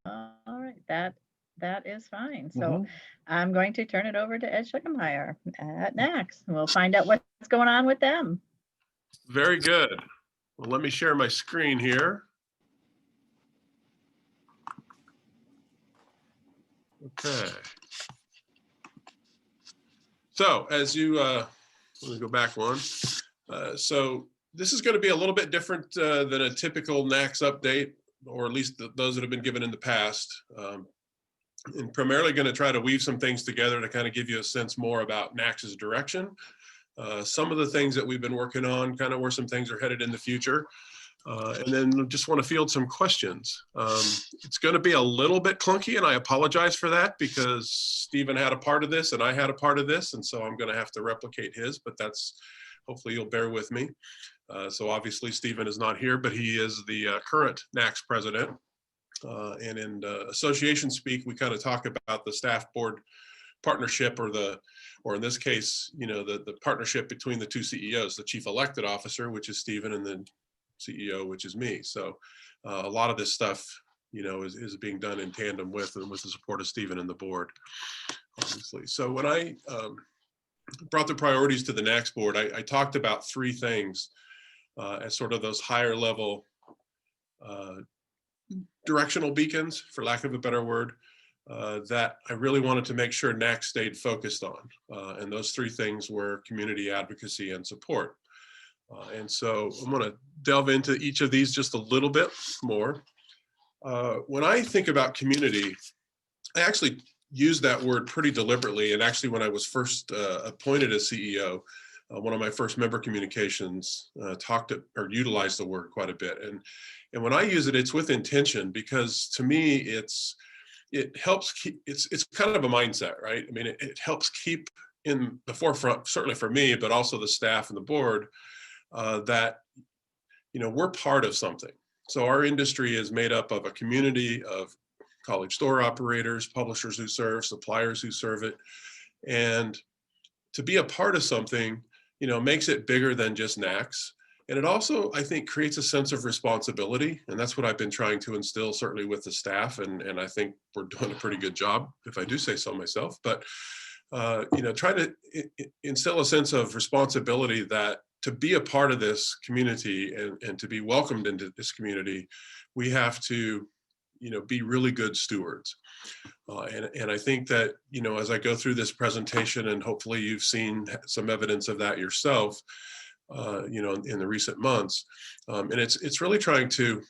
All right, that is fine. So Mhm. I'm going to turn it over to Ed Schlickenmeyer at NACS. We'll find out what's going on with them. Very good. Well, let me share my screen here. Okay. So as you, let me go back one. So this is going to be a little bit different than a typical NACS update, or at least those that have been given in the past. And primarily going to try to weave some things together to kind of give you a sense more about NACS's direction. Some of the things that we've been working on, kind of where some things are headed in the future. And then just want to field some questions. It's going to be a little bit clunky, and I apologize for that because Stephen had a part of this and I had a part of this, and so I'm going to have to replicate his, but that's, hopefully you'll bear with me. So obviously Stephen is not here, but he is the current NACS president. And in association speak, we kind of talk about the staff board partnership, or in this case, the partnership between the two CEOs, the chief elected officer, which is Stephen, and the CEO, which is me. So a lot of this stuff, is being done in tandem with the support of Stephen and the board, obviously. So when I brought the priorities to the NACS board, I talked about three things as sort of those higher level directional beacons, for lack of a better word, that I really wanted to make sure NACS stayed focused on. And those three things were community advocacy and support. And so I'm going to delve into each of these just a little bit more. When I think about community, I actually use that word pretty deliberately. And actually, when I was first appointed as CEO, one of my first member communications utilized the word quite a bit. And when I use it, it's with intention, because to me, it helps keep, it's kind of a mindset, right? I mean, it helps keep in the forefront, certainly for me, but also the staff and the board, that, we're part of something. So our industry is made up of a community of college store operators, publishers who serve, suppliers who serve it. And to be a part of something, makes it bigger than just NACS. And it also, I think, creates a sense of responsibility. And that's what I've been trying to instill, certainly with the staff. And I think we're doing a pretty good job, if I do say so myself. But, try to instill a sense of responsibility that to be a part of this community and to be welcomed into this community, we have to, be really good stewards. And I think that, as I go through this presentation, and hopefully you've seen some evidence of that yourself, in the recent months, and it's really trying to,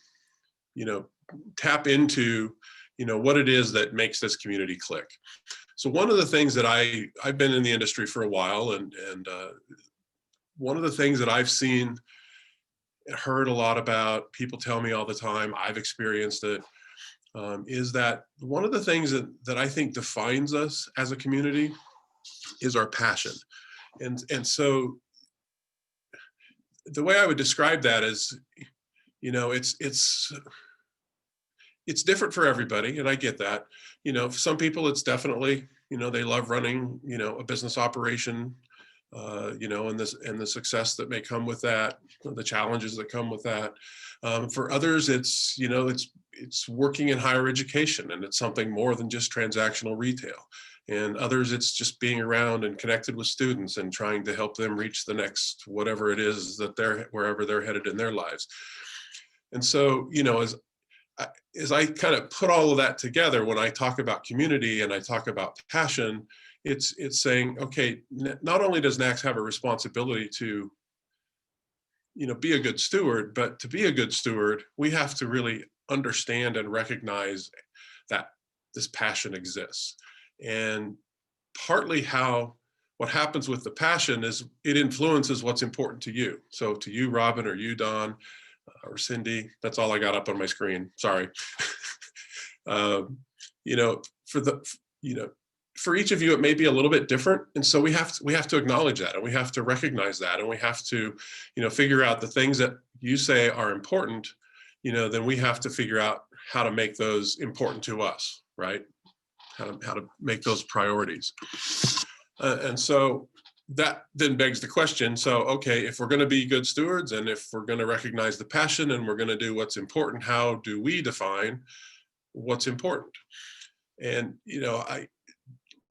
tap into, what it is that makes this community click. So one of the things that I've been in the industry for a while, and one of the things that I've seen, heard a lot about, people tell me all the time, I've experienced it, is that one of the things that I think defines us as a community is our passion. And so the way I would describe that is, it's different for everybody, and I get that. For some people, it's definitely, they love running, a business operation, and the success that may come with that, the challenges that come with that. For others, it's, it's working in higher education, and it's something more than just transactional retail. And others, it's just being around and connected with students and trying to help them reach the next whatever it is that wherever they're headed in their lives. And so, as I kind of put all of that together, when I talk about community and I talk about passion, it's saying, okay, not only does NACS have a responsibility to, be a good steward, but to be a good steward, we have to really understand and recognize that this passion exists. And partly what happens with the passion is it influences what's important to you. So to you, Robin, or you, Don, or Cindy, that's all I got up on my screen. Sorry. For each of you, it may be a little bit different. And so we have to acknowledge that, and we have to recognize that, and we have to, figure out the things that you say are important, then we have to figure out how to make those important to us, right? How to make those priorities. And so that then begs the question, so, okay, if we're going to be good stewards, and if we're going to recognize the passion, and we're going to do what's important, how do we define what's important. And, I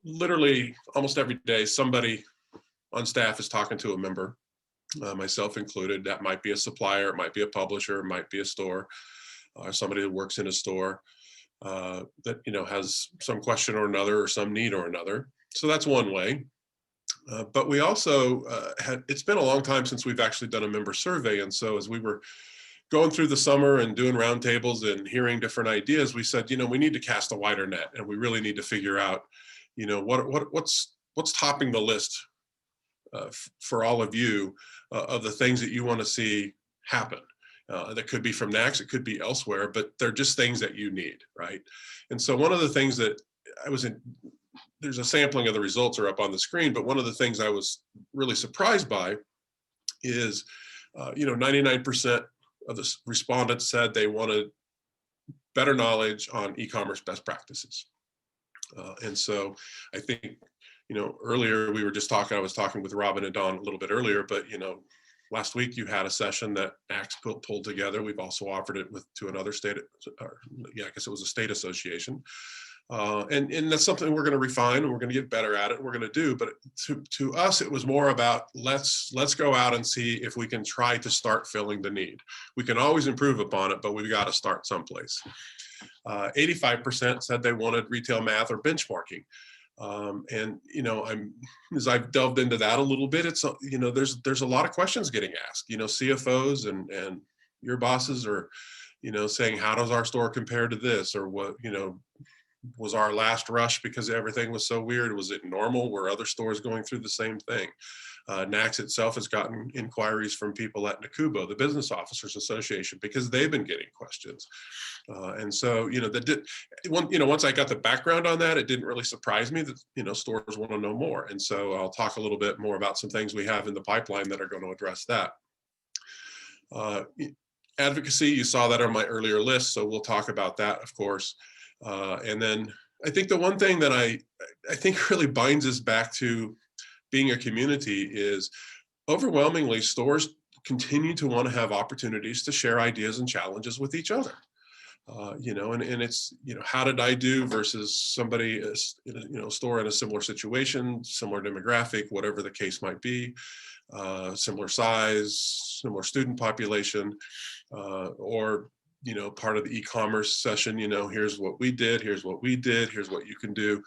literally almost every day, somebody on staff is talking to a member, myself included. That might be a supplier, it might be a publisher, it might be a store, somebody that works in a store that, has some question or another, or some need or another. So that's one way. But we also it's been a long time since we've actually done a member survey. And so as we were going through the summer and doing roundtables and hearing different ideas, we said, we need to cast a wider net, and we really need to figure out, what's topping the list for all of you of the things that you want to see happen. That could be from NACS, it could be elsewhere, but they're just things that you need, right? And so one of the things that there's a sampling of the results are up on the screen, but one of the things I was really surprised by is, 99% of the respondents said they wanted better knowledge on e-commerce best practices. And so I think, earlier I was talking with Robin and Dawn a little bit earlier, but, last week you had a session that NACS pulled together. We've also offered it to another state, I guess it was a state association. And that's something we're going to refine, and we're going to get better at it. We're going to do, but to us, it was more about let's go out and see if we can try to start filling the need. We can always improve upon it, but we've got to start someplace. 85% said they wanted retail math or benchmarking. And as I've delved into that a little bit, it's there's a lot of questions getting asked. CFOs and your bosses are saying, how does our store compare to this, or what was our last rush because everything was so weird? Was it normal? Were other stores going through the same thing? NACS itself has gotten inquiries from people at NACUBO, the Business Officers Association, because they've been getting questions. And so, once I got the background on that, it didn't really surprise me that, stores want to know more. And so I'll talk a little bit more about some things we have in the pipeline that are going to address that. Advocacy, you saw that on my earlier list, so we'll talk about that, of course. And then I think the one thing that I think really binds us back to being a community is overwhelmingly stores continue to want to have opportunities to share ideas and challenges with each other. And it's, how did I do versus somebody, store in a similar situation, similar demographic, whatever the case might be, similar size, similar student population, or part of the e-commerce session, here's what we did, here's what we did, here's what you can do.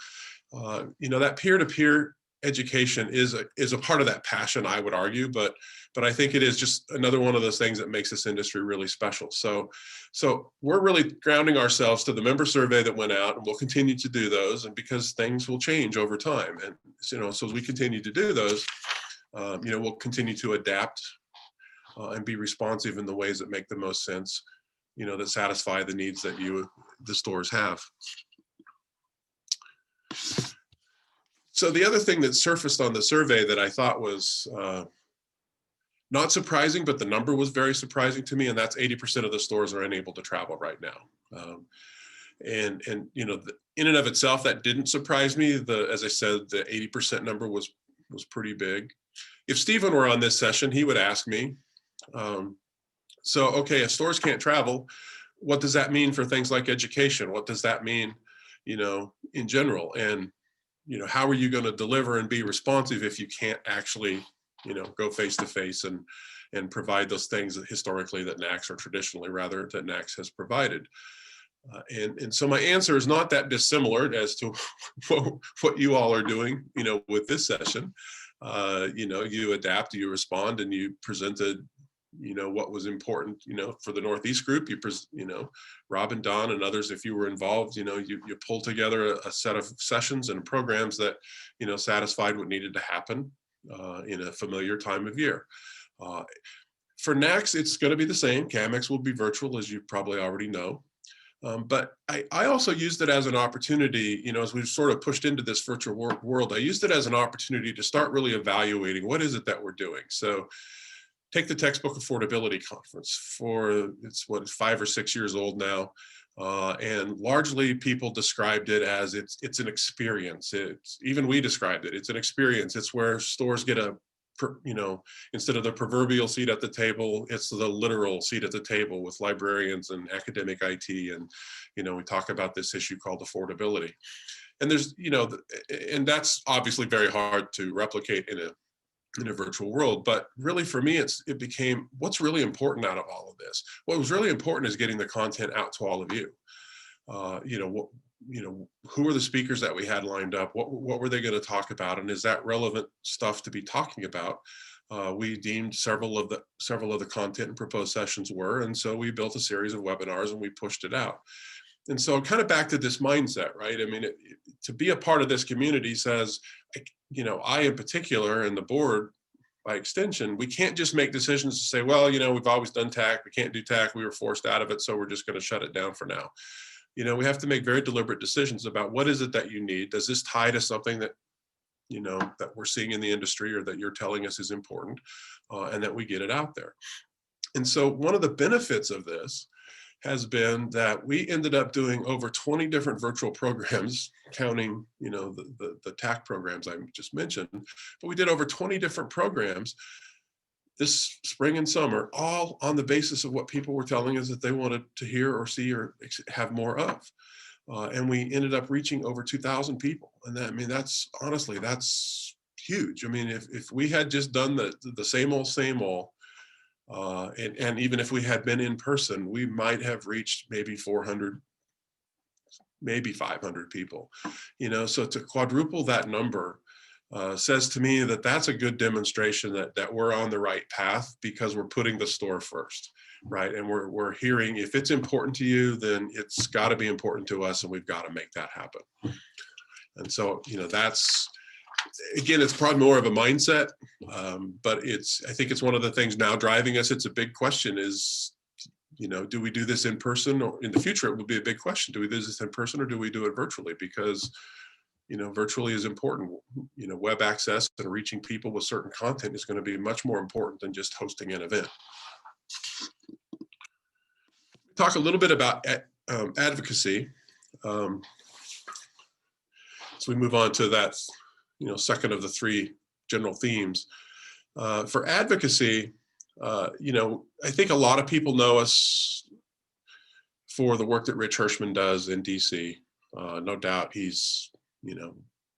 That peer-to-peer education is a part of that passion, I would argue, but I think it is just another one of those things that makes this industry really special. So we're really grounding ourselves to the member survey that went out, and we'll continue to do those, and because things will change over time. And, so as we continue to do those, we'll continue to adapt and be responsive in the ways that make the most sense, that satisfy the needs that the stores have. So the other thing that surfaced on the survey that I thought was not surprising, but the number was very surprising to me, and that's 80% of the stores are unable to travel right now. And in and of itself, that didn't surprise me. As I said, the 80% number was pretty big. If Stephen were on this session, he would ask me, so, okay, if stores can't travel, what does that mean for things like education? What does that mean, in general? And, how are you going to deliver and be responsive if you can't actually, go face to face and provide those things that historically that NACS, or traditionally rather, that NACS has provided? And so my answer is not that dissimilar as to what you all are doing, with this session. You adapt, you respond, and you presented what was important, for the Northeast group. Rob and Don and others, if you were involved, you pulled together a set of sessions and programs that, satisfied what needed to happen in a familiar time of year. For NACS, it's going to be the same. CAMEX will be virtual, as you probably already know. But I also used it as an opportunity, as we've sort of pushed into this virtual world, I used it as an opportunity to start really evaluating what is it that we're doing. So take the Textbook Affordability Conference. It's 5 or 6 years old now. And largely people described it as it's an experience. Even we described it. It's an experience. It's where stores get a instead of the proverbial seat at the table, it's the literal seat at the table with librarians and academic IT. And, we talk about this issue called affordability. And there's, and that's obviously very hard to replicate in a virtual world. But really for me, it became what's really important out of all of this. What was really important is getting the content out to all of you. Who are the speakers that we had lined up? What were they going to talk about? And is that relevant stuff to be talking about? We deemed several of the content and proposed sessions were, and so we built a series of webinars and we pushed it out. And so kind of back to this mindset, right? I mean, to be a part of this community says, I in particular and the board by extension, we can't just make decisions to say, well, we've always done TAC, we can't do TAC, we were forced out of it, so we're just going to shut it down for now. We have to make very deliberate decisions about what is it that you need. Does this tie to something that, that we're seeing in the industry or that you're telling us is important, and that we get it out there. And so one of the benefits of this has been that we ended up doing over 20 different virtual programs, counting, the TAC programs I just mentioned, but we did over 20 different programs this spring and summer, all on the basis of what people were telling us that they wanted to hear or see or have more of. And we ended up reaching over 2,000 people. And that's honestly, that's huge. I mean, if we had just done the same old, and even if we had been in person, we might have reached maybe 400, maybe 500 people, so to quadruple that number says to me that that's a good demonstration that we're on the right path, because we're putting the store first, right? And we're hearing, if it's important to you, then it's got to be important to us, and we've got to make that happen. And so, that's, again, it's probably more of a mindset, but I think it's one of the things now driving us. It's a big question is, do we do this in person, or in the future, it will be a big question. Do we do this in person or do we do it virtually? Because, virtually is important. Web access and reaching people with certain content is going to be much more important than just hosting an event. Talk a little bit about advocacy. So we move on to that, second of the three general themes. For advocacy, I think a lot of people know us for the work that Rich Hirschman does in DC. No doubt he's,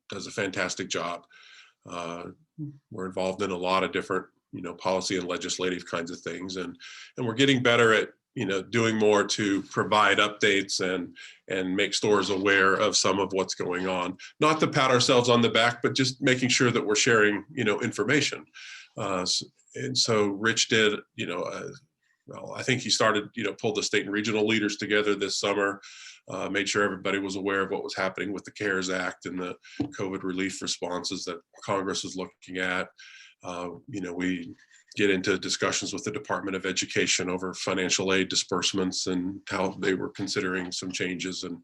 does a fantastic job. We're involved in a lot of different, policy and legislative kinds of things. And we're getting better at, doing more to provide updates and make stores aware of some of what's going on. Not to pat ourselves on the back, but just making sure that we're sharing, information. And so Rich did, well, I think he started, pulled the state and regional leaders together this summer, made sure everybody was aware of what was happening with the CARES Act and the COVID relief responses that Congress is looking at. We get into discussions with the Department of Education over financial aid disbursements and how they were considering some changes and,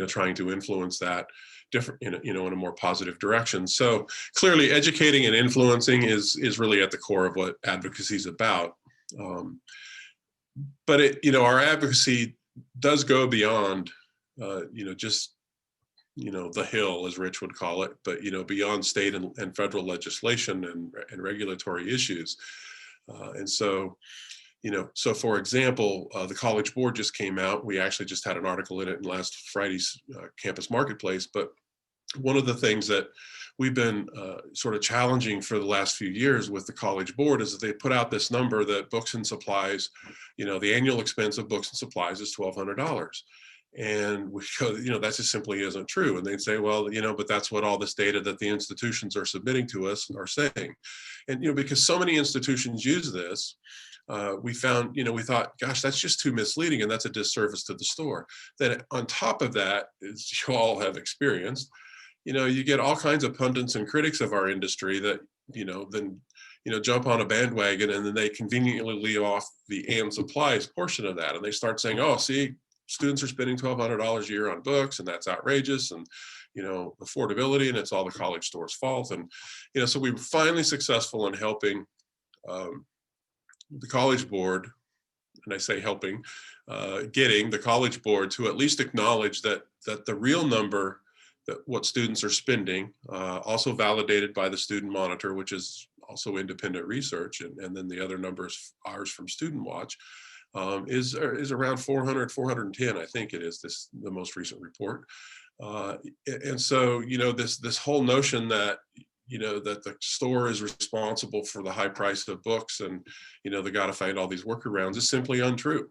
trying to influence that different, in a more positive direction. So clearly educating and influencing is really at the core of what advocacy is about. But our advocacy does go beyond, just, the Hill, as Rich would call it, but, beyond state and federal legislation and regulatory issues. And so, so for example, the College Board just came out. We actually just had an article in it in last Friday's Campus Marketplace. But one of the things that we've been sort of challenging for the last few years with the College Board is that they put out this number that books and supplies, the annual expense of books and supplies is $1,200. And we go, that just simply isn't true. And they'd say, well, but that's what all this data that the institutions are submitting to us are saying. And, because so many institutions use this, we found, we thought, gosh, that's just too misleading. And that's a disservice to the store. Then on top of that, as you all have experienced, you get all kinds of pundits and critics of our industry that, then, jump on a bandwagon, and then they conveniently leave off the and supplies portion of that. And they start saying, oh, see, students are spending $1,200 a year on books, and that's outrageous, and affordability, and it's all the college store's fault. And so we were finally successful in helping the College Board, and I say helping, getting the College Board to at least acknowledge that the real number, that what students are spending, also validated by the Student Monitor, which is also independent research, and then the other numbers, ours from Student Watch, is around 400, 410, I think it is, the most recent report. And so, this whole notion that, that the store is responsible for the high price of books and, they got to find all these workarounds is simply untrue.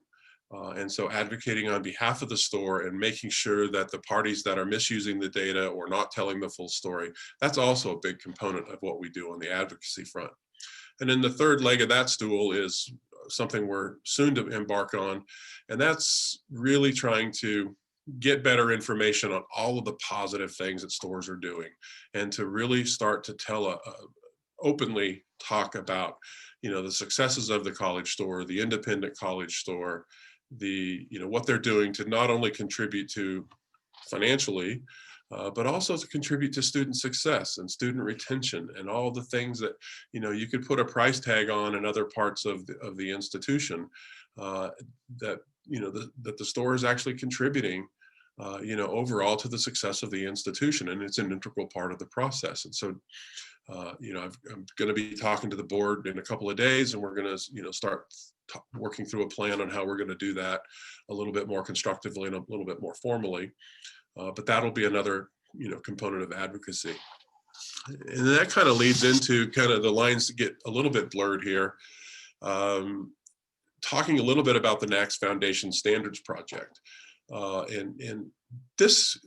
And so advocating on behalf of the store and making sure that the parties that are misusing the data or not telling the full story, that's also a big component of what we do on the advocacy front. And then the third leg of that stool is something we're soon to embark on, and that's really trying to get better information on all of the positive things that stores are doing, and to really start to openly talk about, the successes of the college store, the independent college store, what they're doing to not only contribute to financially, but also to contribute to student success and student retention and all the things that, you could put a price tag on in other parts of the institution, that, that the store is actually contributing, overall to the success of the institution, and it's an integral part of the process. And so, I'm going to be talking to the board in a couple of days, and we're going to, start working through a plan on how we're going to do that a little bit more constructively and a little bit more formally. But that'll be another, component of advocacy. And that kind of leads into kind of the lines that get a little bit blurred here. Talking a little bit about the NACS Foundation Standards Project. And this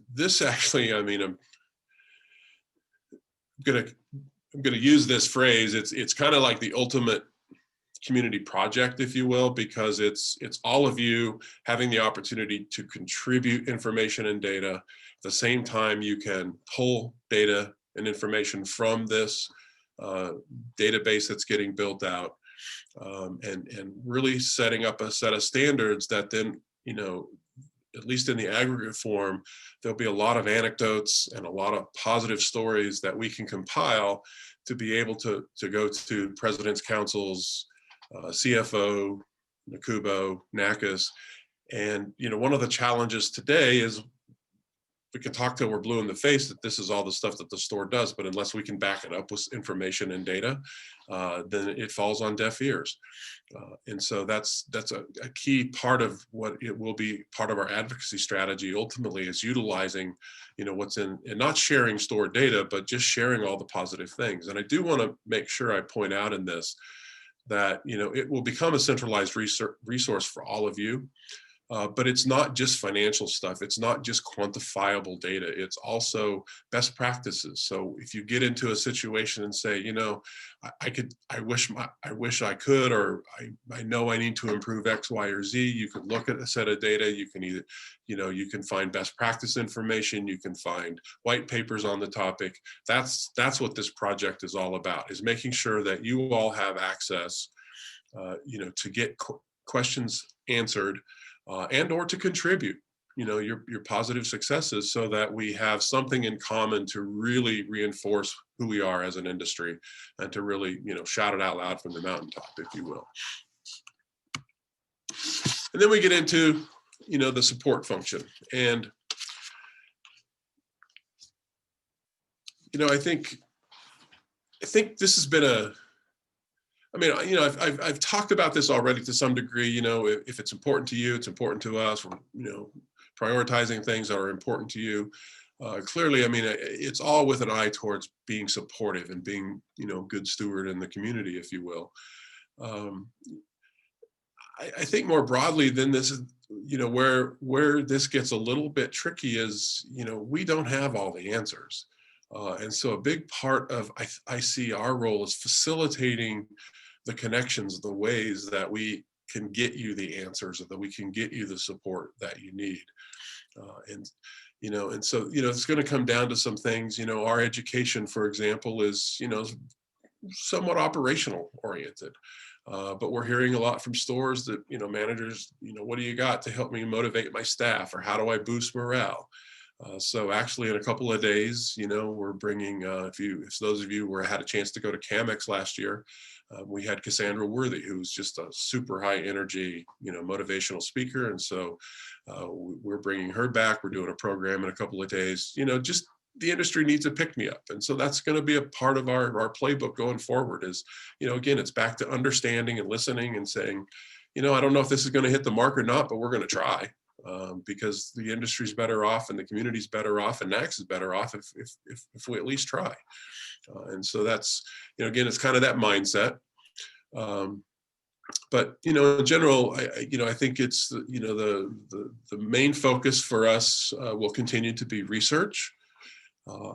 actually, I'm gonna use this phrase. It's kind of like the ultimate community project, if you will, because it's all of you having the opportunity to contribute information and data. At the same time, you can pull data and information from this database that's getting built out, and really setting up a set of standards that then, at least in the aggregate form, there'll be a lot of anecdotes and a lot of positive stories that we can compile to be able to go to President's Councils, CFO, NACUBO, NACS. And, one of the challenges today is we can talk till we're blue in the face that this is all the stuff that the store does, but unless we can back it up with information and data, then it falls on deaf ears. And so that's a key part of what it will be part of our advocacy strategy ultimately, is utilizing, what's in, and not sharing store data, but just sharing all the positive things. And I do want to make sure I point out in this that, it will become a centralized resource for all of you. But it's not just financial stuff. It's not just quantifiable data. It's also best practices. So if you get into a situation and say, I wish I could, or I know I need to improve X, Y, or Z, you can look at a set of data. You can either, you can find best practice information. You can find white papers on the topic. That's what this project is all about, is making sure that you all have access, to get questions answered, and or to contribute, your positive successes, so that we have something in common to really reinforce who we are as an industry, and to really, shout it out loud from the mountaintop, if you will. And then we get into, the support function. And, I think this has been I've talked about this already to some degree. If it's important to you, it's important to us. We're, prioritizing things that are important to you. Clearly, it's all with an eye towards being supportive and being, good steward in the community, if you will. I think more broadly than this is, where this gets a little bit tricky is, we don't have all the answers. And so a big part of, I see our role is facilitating the connections, the ways that we can get you the answers, or that we can get you the support that you need. And so, it's going to come down to some things. Our education, for example, is, somewhat operational oriented. But we're hearing a lot from stores that, managers, what do you got to help me motivate my staff, or how do I boost morale? So actually, in a couple of days, we're bringing, if those of you had a chance to go to CAMX last year, we had Cassandra Worthy, who's just a super high energy, motivational speaker. And so we're bringing her back. We're doing a program in a couple of days, just the industry needs a pick me up. And so that's going to be a part of our playbook going forward is, again, it's back to understanding and listening and saying, I don't know if this is going to hit the mark or not, but we're going to try. Because the industry's better off and the community's better off and NACS is better off if we at least try. And so that's, again, it's kind of that mindset. But in general, I think it's the main focus for us will continue to be research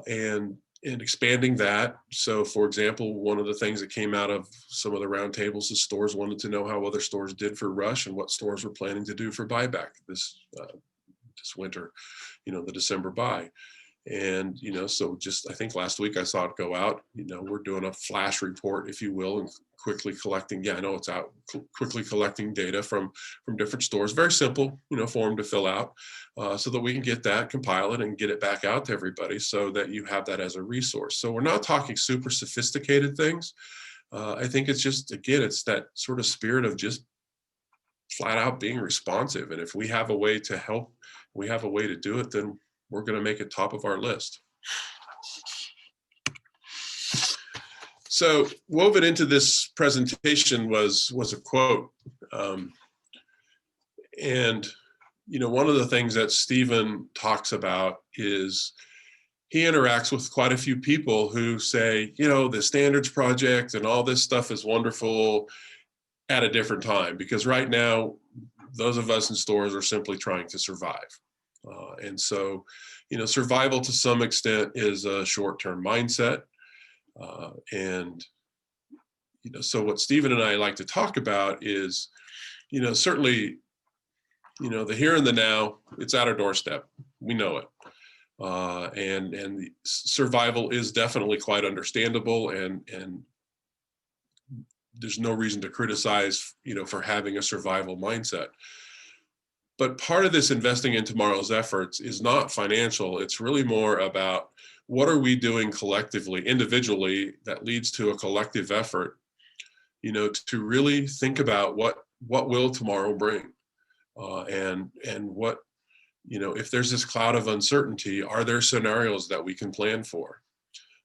and expanding that. So, for example, one of the things that came out of some of the roundtables is stores wanted to know how other stores did for rush and what stores were planning to do for buyback this winter, the December buy. And, so just, I think last week I saw it go out, we're doing a flash report, if you will, and quickly collecting, I know it's out, quickly collecting data from different stores, very simple, form to fill out, so that we can get that, compile it and get it back out to everybody so that you have that as a resource. So we're not talking super sophisticated things. I think it's just, again, it's that sort of spirit of just flat out being responsive. And if we have a way to help, we have a way to do it, then we're going to make it top of our list. So woven into this presentation was a quote. And, one of the things that Stephen talks about is he interacts with quite a few people who say, the standards project and all this stuff is wonderful at a different time, because right now, those of us in stores are simply trying to survive. And so, survival to some extent is a short-term mindset. And, so what Stephen and I like to talk about is, certainly, the here and the now, it's at our doorstep. We know it. And the survival is definitely quite understandable, and there's no reason to criticize, for having a survival mindset. But part of this investing in tomorrow's efforts is not financial. It's really more about what are we doing collectively, individually, that leads to a collective effort, to really think about what will tomorrow bring, and what, if there's this cloud of uncertainty, are there scenarios that we can plan for?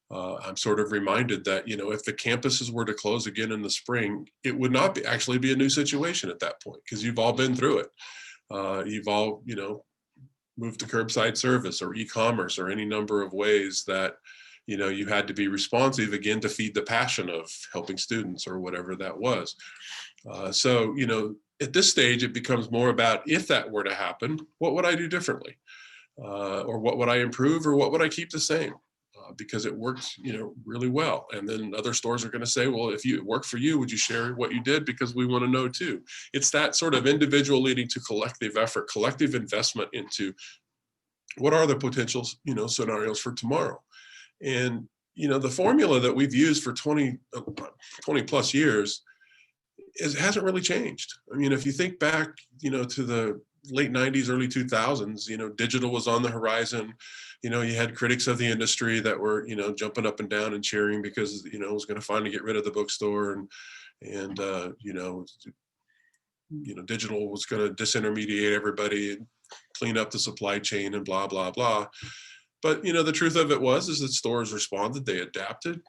I'm sort of reminded that, if the campuses were to close again in the spring, it would not actually be a new situation at that point, because you've all been through it. You've all, moved to curbside service or e-commerce or any number of ways that, you had to be responsive again to feed the passion of helping students or whatever that was. So, at this stage, it becomes more about, if that were to happen, what would I do differently? Or what would I improve, or what would I keep the same? Because it worked, really well. And then other stores are going to say, well, if it worked for you, would you share what you did? Because we want to know too. It's that sort of individual leading to collective effort, collective investment into what are the potential, scenarios for tomorrow. And, the formula that we've used for 20 plus years hasn't really changed. I mean, if you think back, to the late 90s, early 2000s, digital was on the horizon. You had critics of the industry that were, jumping up and down and cheering because, it was going to finally get rid of the bookstore, and digital was going to disintermediate everybody and clean up the supply chain and blah, blah, blah. But, the truth of it is that stores responded, they adapted.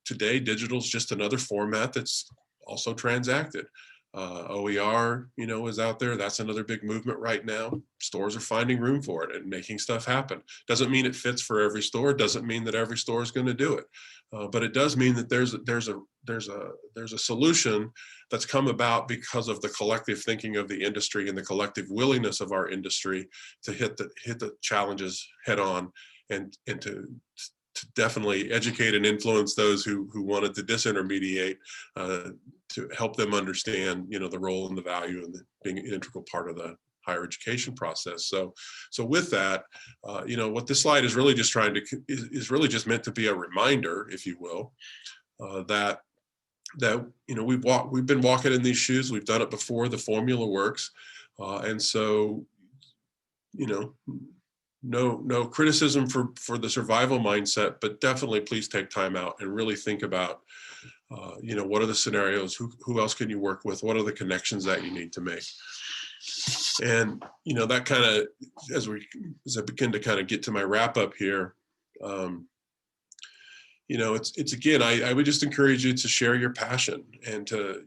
Today digital is just another format that's also transacted. OER, is out there. That's another big movement right now. Stores are finding room for it and making stuff happen. Doesn't mean it fits for every store. Doesn't mean that every store is going to do it. But it does mean that there's a solution that's come about because of the collective thinking of the industry and the collective willingness of our industry to hit the challenges head on, and to definitely educate and influence those who wanted to disintermediate, to help them understand, the role and the value and being an integral part of the higher education process. So with that, what this slide is really just is really just meant to be a reminder, if you will, that we've been walking in these shoes. We've done it before. The formula works, and so no criticism for the survival mindset, but definitely please take time out and really think about, what are the scenarios? Who else can you work with? What are the connections that you need to make? And, that kind of, as I begin to kind of get to my wrap up here, it's again, I would just encourage you to share your passion and to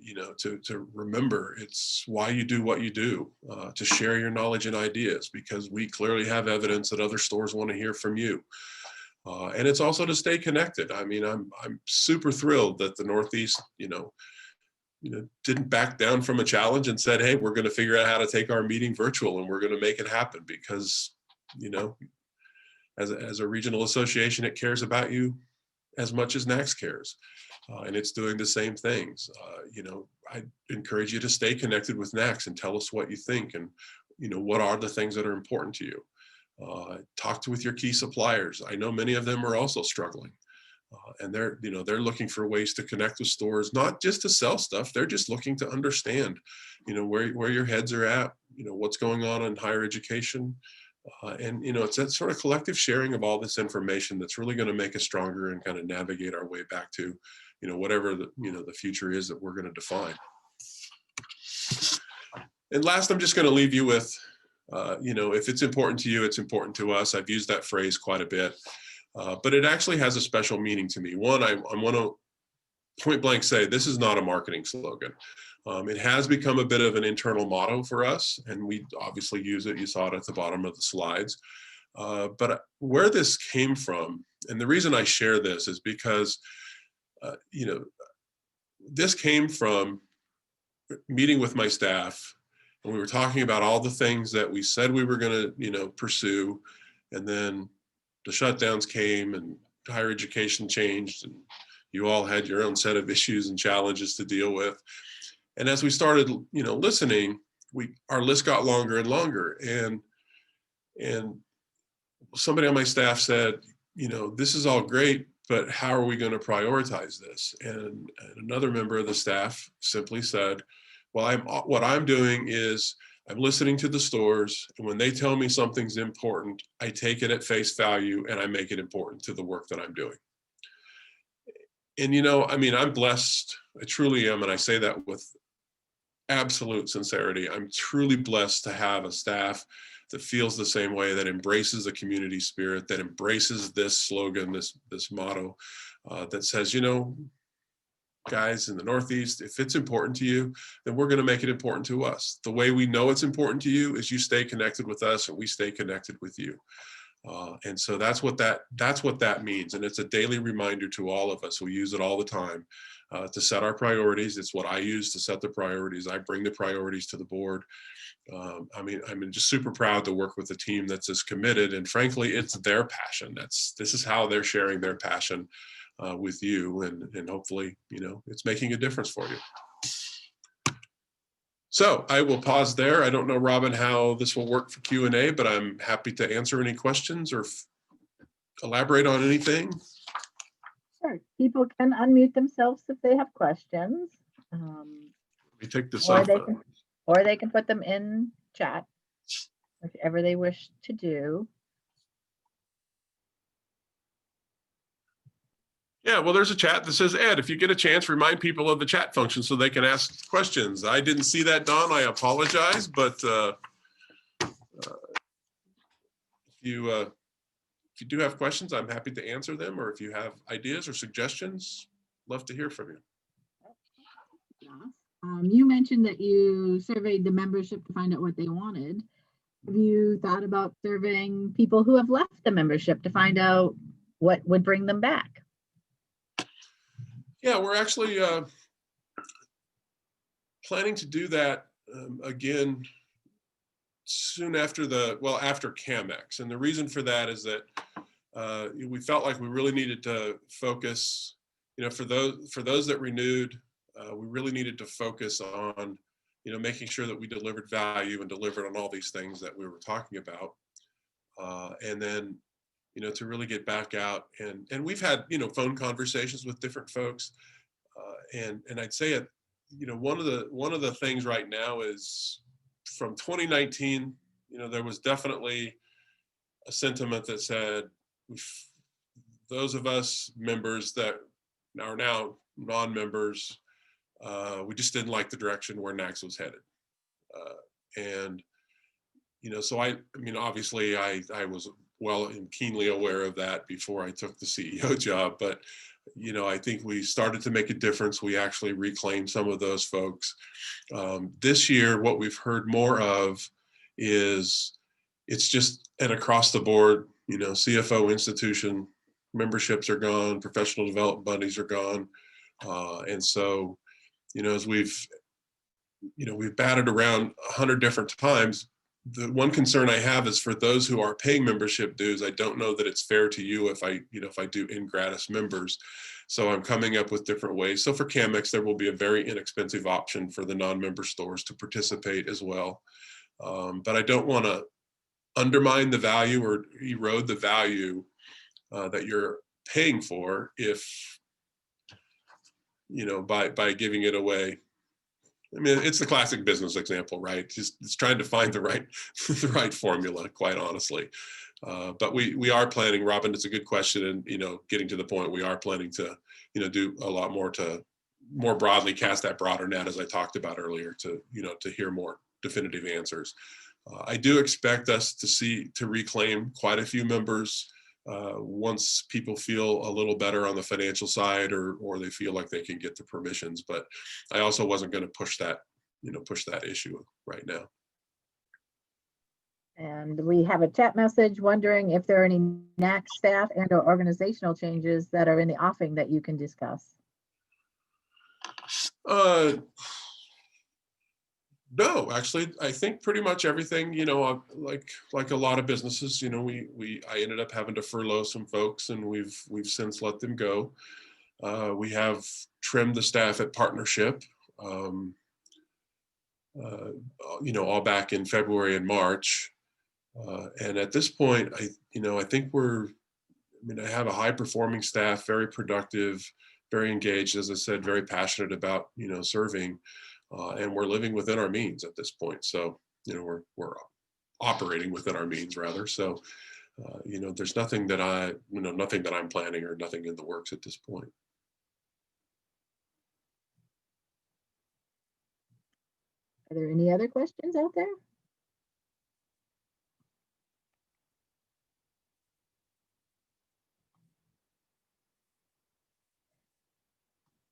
remember it's why you do what you do, to share your knowledge and ideas, because we clearly have evidence that other stores want to hear from you. And it's also to stay connected. I mean, I'm super thrilled that the Northeast, didn't back down from a challenge and said, hey, we're going to figure out how to take our meeting virtual and we're going to make it happen because, as a regional association, it cares about you as much as NACS cares. And it's doing the same things. I encourage you to stay connected with NACS and tell us what you think and, what are the things that are important to you. Talk with your key suppliers. I know many of them are also struggling. And they're looking for ways to connect with stores, not just to sell stuff. They're just looking to understand, where your heads are at, what's going on in higher education. And, it's that sort of collective sharing of all this information that's really going to make us stronger and kind of navigate our way back to, whatever the future is that we're going to define. And last, I'm just going to leave you with, if it's important to you, it's important to us. I've used that phrase quite a bit. But it actually has a special meaning to me. One, I want to point blank say this is not a marketing slogan. It has become a bit of an internal motto for us, and we obviously use it. You saw it at the bottom of the slides. But where this came from, and the reason I share this is because, this came from meeting with my staff, and we were talking about all the things that we said we were going to, pursue, and then the shutdowns came and higher education changed and you all had your own set of issues and challenges to deal with. And as we started, listening, our list got longer and longer. And somebody on my staff said, this is all great, but how are we going to prioritize this? And another member of the staff simply said, well, what I'm doing is I'm listening to the stores, and when they tell me something's important, I take it at face value and I make it important to the work that I'm doing. And, I'm blessed. I truly am. And I say that with absolute sincerity. I'm truly blessed to have a staff that feels the same way, that embraces the community spirit, that embraces this slogan, this motto, that says, guys in the Northeast, if it's important to you, then we're going to make it important to us. The way we know it's important to you is you stay connected with us and we stay connected with you. And so that's what that means. And it's a daily reminder to all of us. We use it all the time to set our priorities. It's what I use to set the priorities. I bring the priorities to the board. I'm just super proud to work with a team that's as committed, and frankly, it's their passion. This is how they're sharing their passion with you, and hopefully, it's making a difference for you. So I will pause there. I don't know, Robin, how this will work for Q&A, but I'm happy to answer any questions or elaborate on anything. Sure. People can unmute themselves if they have questions. Let me take this Or off. or they can put them in chat, whichever they wish to do. Yeah, well, there's a chat that says, Ed, if you get a chance, remind people of the chat function so they can ask questions. I didn't see that, Don. I apologize, but if you do have questions, I'm happy to answer them. Or if you have ideas or suggestions, love to hear from you. You mentioned that you surveyed the membership to find out what they wanted. Have you thought about surveying people who have left the membership to find out what would bring them back? Yeah, we're actually planning to do that again soon after after CAMX. And the reason for that is that we felt like we really needed to focus, for those that renewed, we really needed to focus on, making sure that we delivered value and delivered on all these things that we were talking about. And then, to really get back out and we've had, phone conversations with different folks. And I'd say it, one of the things right now is from 2019, there was definitely a sentiment that said, those of us members that are now non-members, we just didn't like the direction where NACS was headed. And, so I mean, obviously I was well and keenly aware of that before I took the CEO job, but, I think we started to make a difference. We actually reclaimed some of those folks. This year, what we've heard more of is it's just an across the board, CFO institution memberships are gone, professional development buddies are gone. And so, as we've batted around 100 different times, the one concern I have is for those who are paying membership dues, I don't know that it's fair to you if I do in gratis members. So I'm coming up with different ways. So for CAMEX, there will be a very inexpensive option for the non-member stores to participate as well. But I don't want to undermine the value or erode the value that you're paying for if, by giving it away. I mean, it's the classic business example, right? Just it's trying to find the right formula, quite honestly. But we are planning, Robin, it's a good question. And, getting to the point, we are planning to, do a lot more to more broadly cast that broader net, as I talked about earlier, to, to hear more definitive answers. I do expect us to reclaim quite a few members once people feel a little better on the financial side, or they feel like they can get the permissions. But I also wasn't going to push that issue right now. And we have a chat message wondering if there are any NACS staff and or organizational changes that are in the offing that you can discuss. No, actually, I think pretty much everything, like a lot of businesses, I ended up having to furlough some folks, and we've since let them go. We have trimmed the staff at Partnership, all back in February and March. And at this point, I think I have a high performing staff, very productive, very engaged, as I said, very passionate about, serving. And we're living within our means at this point. So, we're operating within our means, rather. So, there's nothing that I'm planning or nothing in the works at this point. Are there any other questions out there?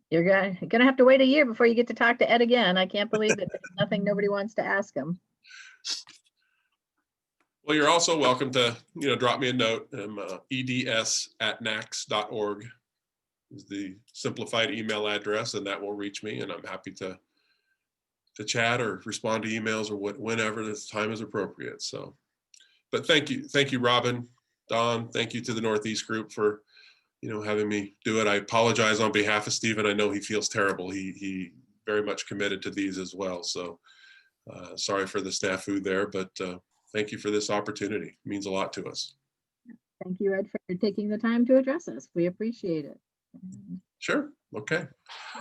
You're gonna have to wait a year before you get to talk to Ed again. I can't believe that there's nothing nobody wants to ask him. Well, you're also welcome to, drop me a note. eds@nacs.org is the simplified email address, and that will reach me, and I'm happy to chat or respond to emails or whenever the time is appropriate. So, but thank you, Robin, Don. Thank you to the Northeast group for having me do it. I apologize on behalf of Stephen. I know he feels terrible. He very much committed to these as well. So sorry for the snafu there, but thank you for this opportunity. It means a lot to us. Thank you, Ed, for taking the time to address us. We appreciate it. Sure. Okay.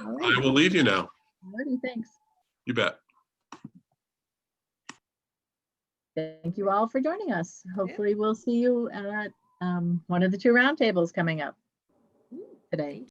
All right. I will leave you now. Alrighty, thanks. You bet. Thank you all for joining us. Hopefully we'll see you at one of the 2 roundtables coming up today.